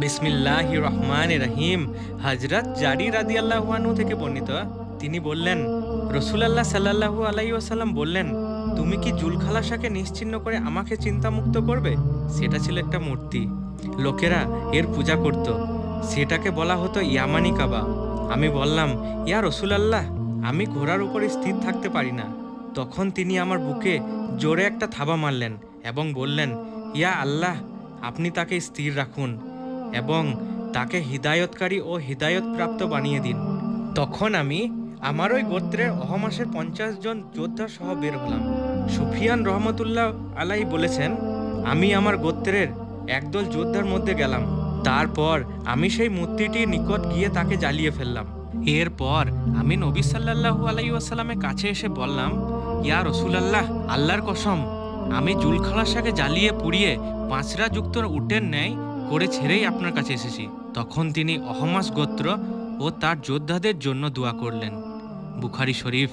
বিসমিল্লাহির রহমানির রহিম। হযরত জারি রাদিয়াল্লাহু আনহু থেকে বর্ণিত, তিনি বললেন, রাসূলুল্লাহ সাল্লাল্লাহু আলাইহি ওয়াসাল্লাম বললেন, তুমি কি জুলখালাসাকে নিশ্চিহ্ন করে আমাকে চিন্তামুক্ত করবে? সেটা ছিল একটা মূর্তি। লোকেরা এর পূজা করত। সেটাকে বলা হতো ইয়ামানি কাবা। আমি বললাম, ইয়া রাসূলুল্লাহ, আমি ঘোড়ার উপরে স্থির থাকতে পারি না। তখন তিনি আমার বুকে জোরে একটা থাবা মারলেন এবং বললেন, ইয়া আল্লাহ, আপনি তাকে স্থির রাখুন এবং তাকে হিদায়তকারী ও হিদায়তপ্রাপ্ত বানিয়ে দিন। তখন আমি আমার ওই গোত্রের অহমাসের 50 জন যোদ্ধা সহ বের হলাম। সুফিয়ান রহমতুল্লাহ আলাই বলেছেন, আমি আমার গোত্রের একদল যোদ্ধার মধ্যে গেলাম। তারপর আমি সেই মূর্তিটির নিকট গিয়ে তাকে জ্বালিয়ে ফেললাম। এরপর আমি নবী সাল্লাল্লাহু আলাইহি ওয়াসাল্লামের কাছে এসে বললাম, ইয়া রাসূলুল্লাহ, আল্লাহর কসম, আমি জুলখালাসাকে জ্বালিয়ে পুড়িয়ে পাঁচরা যুক্ত উটের ন্যায় করে ছেড়েই আপনার কাছে এসেছি। তখন তিনি অহমাস গোত্র ও তার যোদ্ধাদের জন্য দোয়া করলেন। বুখারী শরীফ।